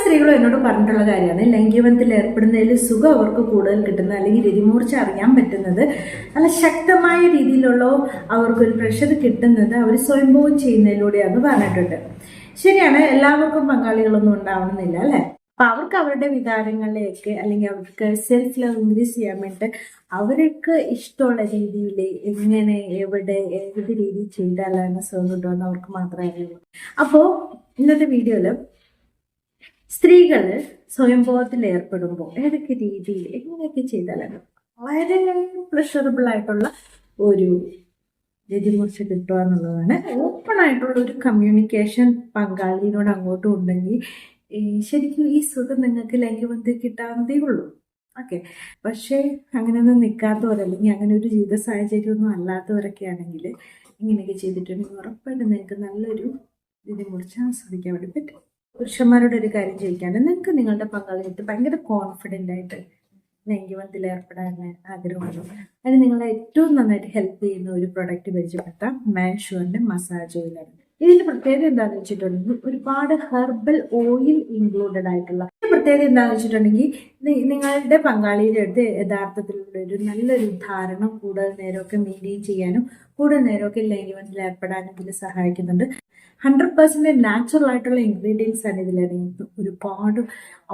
സ്ത്രീകളും എന്നോട് പറഞ്ഞിട്ടുള്ള കാര്യമാണ് ലൈംഗികബന്ധത്തിൽ ഏർപ്പെടുന്നതിൽ സുഖം അവർക്ക് കൂടുതൽ കിട്ടുന്നത് അല്ലെങ്കിൽ രതിമൂർച്ച അറിയാൻ പറ്റുന്നത് നല്ല ശക്തമായ രീതിയിലുള്ള അവർക്കൊരു പ്രഷർ കിട്ടുന്നത് അവർ സ്വയംഭോഗം ചെയ്യുന്നതിലൂടെയാണെന്ന് പറഞ്ഞിട്ടുണ്ട്. ശരിയാണ്, എല്ലാവർക്കും പങ്കാളികളൊന്നും ഉണ്ടാവണമെന്നില്ല അല്ലേ. അപ്പൊ അവർക്ക് അവരുടെ വികാരങ്ങളിലേക്ക് അല്ലെങ്കിൽ അവർക്ക് സെൽഫ് ലവ് ഇൻക്രീസ് ചെയ്യാൻ വേണ്ടി അവർക്ക് ഇഷ്ടമുള്ള രീതിയിൽ എങ്ങനെ എവിടെ ഏത് രീതിയിൽ ചെയ്താലാണ് സുഖം കിട്ടുമെന്ന് അവർക്ക് മാത്രമേ അറിയുള്ളൂ. അപ്പോൾ ഇന്നത്തെ വീഡിയോയിൽ സ്ത്രീകൾ സ്വയംഭോഗത്തിൽ ഏർപ്പെടുമ്പോൾ ഏതൊക്കെ രീതിയിൽ എങ്ങനെയൊക്കെ ചെയ്താലാണ് വളരെ പ്ലഷറബിൾ ആയിട്ടുള്ള ഒരു രതിമൂർച്ച കിട്ടുക എന്നുള്ളതാണ്. ഓപ്പൺ ആയിട്ടുള്ള ഒരു കമ്മ്യൂണിക്കേഷൻ പങ്കാളിയോട് അങ്ങോട്ടും ഉണ്ടെങ്കിൽ ശരിക്കും ഈ സുഖം നിങ്ങൾക്ക് ലൈംഗികബന്ധത്തിൽ കിട്ടാവുന്നതേ ഉള്ളൂ. ഓക്കെ, പക്ഷേ അങ്ങനെയൊന്നും നിൽക്കാത്തവരല്ലെങ്കിൽ അങ്ങനെ ഒരു ജീവിത സാഹചര്യമൊന്നും അല്ലാത്തവരൊക്കെ ആണെങ്കിൽ ഇങ്ങനെയൊക്കെ ചെയ്തിട്ടുണ്ടെങ്കിൽ ഉറപ്പായിട്ടും നിങ്ങൾക്ക് നല്ലൊരു രതിമൂർച്ച ആസ്വദിക്കാൻ വേണ്ടി പറ്റും. പുരുഷന്മാരോട് ഒരു കാര്യം ചോദിക്കാണ്ട് നിങ്ങൾക്ക് നിങ്ങളുടെ പങ്കാളിയിട്ട് ഭയങ്കര കോൺഫിഡൻ്റ് ആയിട്ട് ലൈംഗികബന്ധത്തിൽ ഏർപ്പെടാൻ ആഗ്രഹമുള്ളൂ. അതിന് നിങ്ങളെ ഏറ്റവും നന്നായിട്ട് ഹെൽപ്പ് ചെയ്യുന്ന ഒരു പ്രൊഡക്റ്റ് പരിചയപ്പെടുത്താം. മാൻഷുവറിൻ്റെ മസാജ് ഓയിലാണ്. ഇതിന്റെ പ്രത്യേകത എന്താണെന്ന് വെച്ചിട്ടുണ്ടെങ്കിൽ ഒരുപാട് ഹെർബൽ ഓയിൽ ഇൻക്ലൂഡഡ് ആയിട്ടുള്ള പ്രത്യേകത എന്താണെന്ന് വെച്ചിട്ടുണ്ടെങ്കിൽ നിങ്ങളുടെ പങ്കാളിയുടെ അടുത്ത് യഥാർത്ഥത്തിലുള്ള ഒരു നല്ലൊരു ധാരണ കൂടുതൽ നേരമൊക്കെ മെയിൻറ്റെയിൻ ചെയ്യാനും കൂടുതൽ നേരമൊക്കെ ലൈംഗികബന്ധത്തിൽ ഏർപ്പെടാനും ഇതിൽ സഹായിക്കുന്നുണ്ട്. 100% നാച്ചുറൽ ആയിട്ടുള്ള ഇൻഗ്രീഡിയൻസ് ആണ് ഇതിലടങ്ങിയത്. ഒരുപാട്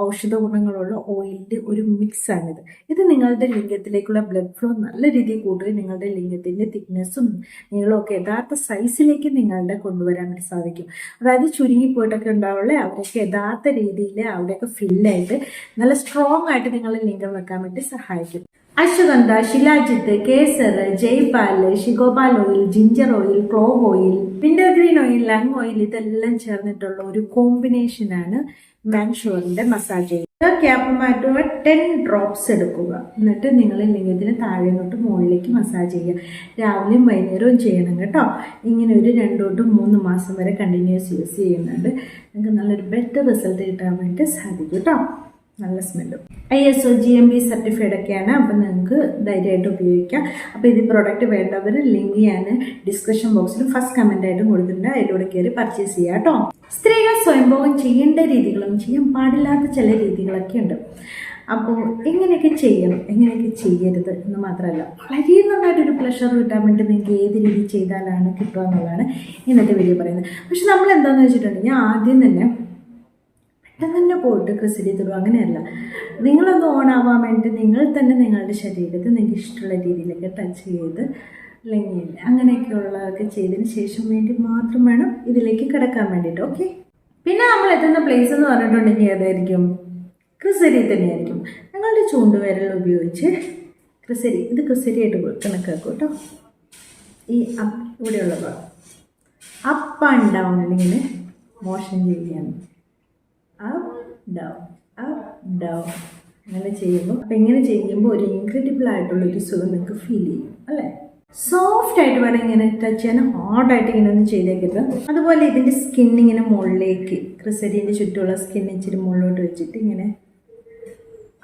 ഔഷധ ഗുണങ്ങളുള്ള ഓയിലിൻ്റെ ഒരു മിക്സ് ആണിത്. ഇത് നിങ്ങളുടെ ലിംഗത്തിലേക്കുള്ള ബ്ലഡ് ഫ്ലോ നല്ല രീതിയിൽ കൂട്ടുകയും നിങ്ങളുടെ ലിംഗത്തിൻ്റെ തിക്നെസ്സും നീളമൊക്കെ യഥാർത്ഥ സൈസിലേക്ക് നിങ്ങളുടെ കൊണ്ടുവരാൻ വേണ്ടി സാധിക്കും. അതായത് ചുരുങ്ങിപ്പോയിട്ടൊക്കെ ഉണ്ടാവുള്ള അവരൊക്കെ യഥാർത്ഥ രീതിയിൽ അവിടെയൊക്കെ ഫില്ലായിട്ട് നല്ല സ്ട്രോങ് ആയിട്ട് നിങ്ങളുടെ ലിംഗം വെക്കാൻ വേണ്ടി സഹായിക്കും. അശ്വഗന്ധ, ശിലാജിത്ത്, കേസർ, ജയ്പാല്, ഷിഗോപാൽ oil, ginger oil, clove oil, wintergreen oil, ലങ് ഓയിൽ ഇതെല്ലാം ചേർന്നിട്ടുള്ള ഒരു കോമ്പിനേഷനാണ് മാൻഷുവറിന്റെ മസാജ് ഓയിൽ. ക്യാപ്പ് മാറ്റുക 10 ഡ്രോപ്സ് എടുക്കുക. എന്നിട്ട് നിങ്ങൾ ലിംഗത്തിന് താഴെ തൊട്ട് മുകളിലേക്ക് മസാജ് ചെയ്യുക. രാവിലെയും വൈകുന്നേരവും ചെയ്യണം കേട്ടോ. ഇങ്ങനെ ഒരു 2 തൊട്ട് 3 മാസം വരെ കണ്ടിന്യൂസ് യൂസ് ചെയ്യുന്നുണ്ട്. നിങ്ങൾക്ക് നല്ലൊരു ബെറ്റർ റിസൾട്ട് കിട്ടാൻ വേണ്ടി സാധിക്കും കേട്ടോ. നല്ല സ്മെല്ലും ISO GMB സർട്ടിഫൈഡ് ഒക്കെയാണ്. അപ്പം നിങ്ങൾക്ക് ധൈര്യമായിട്ട് ഉപയോഗിക്കാം. അപ്പോൾ ഇത് പ്രോഡക്റ്റ് വേണ്ടവർ ലിങ്ക് ഞാൻ ഡിസ്ക്രിപ്ഷൻ ബോക്സിൽ ഫസ്റ്റ് കമൻ്റ് ആയിട്ടും കൊടുത്തിട്ടുണ്ട്. അതിലൂടെ കയറി പർച്ചേസ് ചെയ്യാം കേട്ടോ. സ്ത്രീകൾ സ്വയംഭോഗം ചെയ്യേണ്ട രീതികളും ചെയ്യാൻ പാടില്ലാത്ത ചില രീതികളൊക്കെ ഉണ്ട്. അപ്പോൾ എങ്ങനെയൊക്കെ ചെയ്യണം എങ്ങനെയൊക്കെ ചെയ്യരുത് എന്ന് മാത്രമല്ല വളരെ നന്നായിട്ടൊരു പ്ലഷർ കിട്ടാൻ വേണ്ടി നിങ്ങൾക്ക് ഏത് രീതി ചെയ്താലാണ് കിട്ടുക എന്നുള്ളതാണ് ഇന്നത്തെ വീഡിയോ പറയുന്നത്. പക്ഷെ നമ്മൾ എന്താണെന്ന് വെച്ചിട്ടുണ്ടെങ്കിൽ ആദ്യം തന്നെ പോയിട്ട് ക്രിസിഡി തൊടുക അങ്ങനെയല്ല. നിങ്ങളൊന്ന് ഓണാവാൻ വേണ്ടി നിങ്ങൾ തന്നെ നിങ്ങളുടെ ശരീരത്തിൽ നിങ്ങൾക്ക് ഇഷ്ടമുള്ള രീതിയിലൊക്കെ ടച്ച് ചെയ്ത് അല്ലെങ്കിൽ അങ്ങനെയൊക്കെയുള്ളതൊക്കെ ചെയ്തതിന് ശേഷം വേണ്ടി മാത്രം വേണം ഇതിലേക്ക് കിടക്കാൻ വേണ്ടിയിട്ട്. ഓക്കെ, പിന്നെ നമ്മൾ എത്തുന്ന പ്ലേസ് എന്ന് പറഞ്ഞിട്ടുണ്ടെങ്കിൽ ഏതായിരിക്കും? ക്രിസരി തന്നെയായിരിക്കും. നിങ്ങളുടെ ചൂണ്ടുവിരൽ ഉപയോഗിച്ച് ക്രിസരി ക്രിസരിയായിട്ട് കണക്കാക്കും കേട്ടോ. ഈ ഇവിടെയുള്ള അപ്പ് ആൻഡ് ഡൗൺ ഇങ്ങനെ മോഷൻ ചെയ്യുകയാണ്. അപ്പ് ഡൗൺ അങ്ങനെ ചെയ്യുമ്പോൾ അപ്പം ഇങ്ങനെ ചെയ്യുമ്പോൾ ഒരു ഇൻക്രെഡിബിൾ ആയിട്ടുള്ളൊരു സുഖം നിങ്ങൾക്ക് ഫീൽ ചെയ്യും അല്ലേ. സോഫ്റ്റ് ആയിട്ട് വേണം ഇങ്ങനെ ടച്ച് ചെയ്യാൻ, ഹാർഡായിട്ട് ഇങ്ങനെ ഒന്നും ചെയ്തേക്കരുത്. അതുപോലെ ഇതിൻ്റെ സ്കിന്നിങ്ങനെ മുകളിലേക്ക് ക്രിസരീൻ്റെ ചുറ്റുമുള്ള സ്കിൻ ഇച്ചിരി മുകളിലോട്ട് വെച്ചിട്ട് ഇങ്ങനെ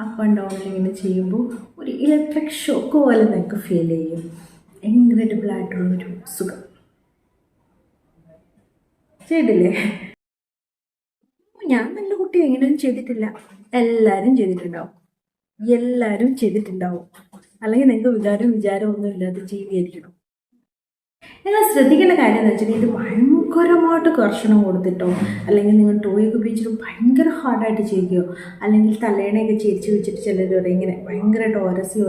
അപ്പ് ആൻഡ് ഡൗണിൽ ഇങ്ങനെ ചെയ്യുമ്പോൾ ഒരു ഇലക്ട്രിക് ഷോക്ക് പോലെ നിങ്ങൾക്ക് ഫീൽ ചെയ്യും. ഇൻക്രെഡിബിൾ ആയിട്ടുള്ളൊരു സുഖം. ചെയ്തില്ലേ? ഞാൻ നല്ല കുട്ടി എങ്ങനെയൊന്നും ചെയ്തിട്ടില്ല. എല്ലാവരും ചെയ്തിട്ടുണ്ടാവും. അല്ലെങ്കിൽ നിങ്ങൾക്ക് വിചാരവും ഒന്നും ഇല്ലാതെ ജീവിയായിരിക്കണം. നിങ്ങൾ ശ്രദ്ധിക്കേണ്ട കാര്യം എന്ന് വെച്ചാൽ ഇത് ഭയങ്കരമായിട്ട് കർശനം കൊടുത്തിട്ടോ അല്ലെങ്കിൽ നിങ്ങൾ ടോയൊക്കെ ഉപയോഗിച്ചിട്ട് ഭയങ്കര ഹാർഡായിട്ട് ചെയ്യുകയോ അല്ലെങ്കിൽ തലേണയൊക്കെ ചിരിച്ച് വെച്ചിട്ട് ചിലർ ഇങ്ങനെ ഭയങ്കരമായിട്ട് ഒരസി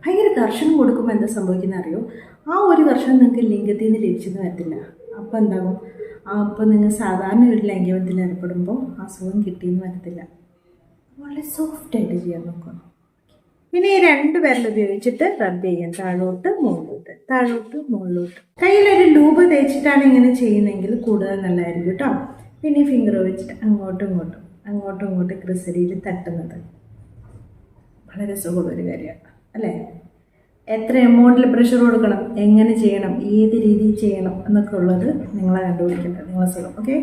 ഭയങ്കര കർശനം കൊടുക്കുമ്പോൾ എന്താ സംഭവിക്കുന്നത് അറിയോ? ആ ഒരു കർശനം നിങ്ങൾക്ക് ലിംഗത്തിൽ നിന്ന് ലഭിച്ചെന്ന് വരത്തില്ല. അപ്പോൾ എന്താകും? അപ്പോൾ നിങ്ങൾ സാധാരണ ഒരു ലൈംഗികബന്ധത്തിൽ ഏർപ്പെടുമ്പോൾ ആ സുഖം കിട്ടിയെന്ന് വരത്തില്ല. വളരെ സോഫ്റ്റായിട്ട് ചെയ്യാൻ നോക്കണം. പിന്നെ ഈ 2 വിരൽ ഉപയോഗിച്ചിട്ട് റബ്ബ് ചെയ്യാം. താഴോട്ട് മുകളിലോട്ട്. കയ്യിലൊരു ലൂബ് തേച്ചിട്ടാണ് ഇങ്ങനെ ചെയ്യുന്നതെങ്കിൽ കൂടുതൽ നല്ലതായിരിക്കും കേട്ടോ. പിന്നെ ഈ ഫിംഗർ വെച്ചിട്ട് അങ്ങോട്ടും ഇങ്ങോട്ടും ക്രിസരിയിൽ തട്ടുന്നത് വളരെ സുഖമുള്ളൊരു കാര്യമാണ് അല്ലേ. എത്ര എമൗണ്ടിൽ പ്രഷർ കൊടുക്കണം, എങ്ങനെ ചെയ്യണം, ഏത് രീതിയിൽ ചെയ്യണം എന്നൊക്കെ ഉള്ളത് നിങ്ങളെ കണ്ടുപിടിക്കേണ്ടത് നിങ്ങളെ സുഖം. ഓക്കെ,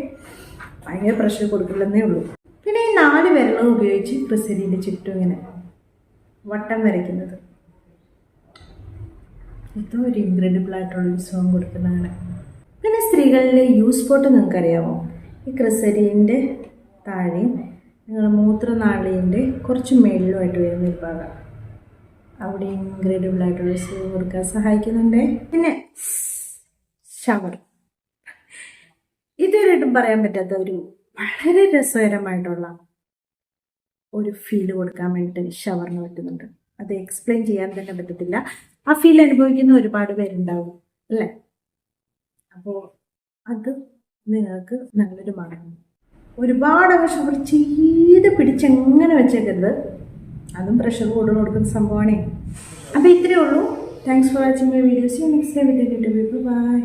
ഭയങ്കര പ്രഷർ കൊടുക്കില്ലെന്നേ ഉള്ളൂ. പിന്നെ ഈ 4 വിരലുകൾ ഉപയോഗിച്ച് ക്രിസരിൻ്റെ ചുറ്റും ഇങ്ങനെ വട്ടം വരയ്ക്കുന്നത് ഇതോ ഒരു ഇൻക്രെഡിബിൾ ആയിട്ടുള്ളൊരു സുഖം കൊടുക്കുന്നതാണ്. പിന്നെ സ്ത്രീകളിലെ യൂസ് സ്പോട്ട് നിങ്ങൾക്കറിയാമോ? ഈ ക്രിസരീൻ്റെ താഴെയും നിങ്ങൾ മൂത്രനാളിൻ്റെ കുറച്ച് മേളിലുമായിട്ട് വരുന്ന ഒരു ഭാഗം അവിടെ ഇൻക്രെഡിബിൾ ആയിട്ടുള്ള സുഖം കൊടുക്കാൻ സഹായിക്കുന്നുണ്ട്. പിന്നെ ഷവർ, ഇതുവരെയായിട്ടും പറയാൻ പറ്റാത്ത ഒരു വളരെ രസകരമായിട്ടുള്ള ഒരു ഫീല് കൊടുക്കാൻ വേണ്ടിയിട്ട് ഷവറിന് പറ്റുന്നുണ്ട്. അത് എക്സ്പ്ലെയിൻ ചെയ്യാൻ തന്നെ പറ്റത്തില്ല. ആ ഫീൽ അനുഭവിക്കുന്ന ഒരുപാട് പേരുണ്ടാവും അല്ലേ? അപ്പോൾ അത് നിങ്ങൾക്ക് നല്ലൊരു മാർഗം. ഒരുപാട് ഷവർ ചെയ്ത് പിടിച്ചെങ്ങനെ വെച്ചേക്കരുത്, അതും പ്രഷർ കൂടുതൽ കൊടുക്കുന്ന സംഭവമാണേ. അപ്പോൾ ഇത്രയേ ഉള്ളൂ. Thanks for watching my videos. Next time with by.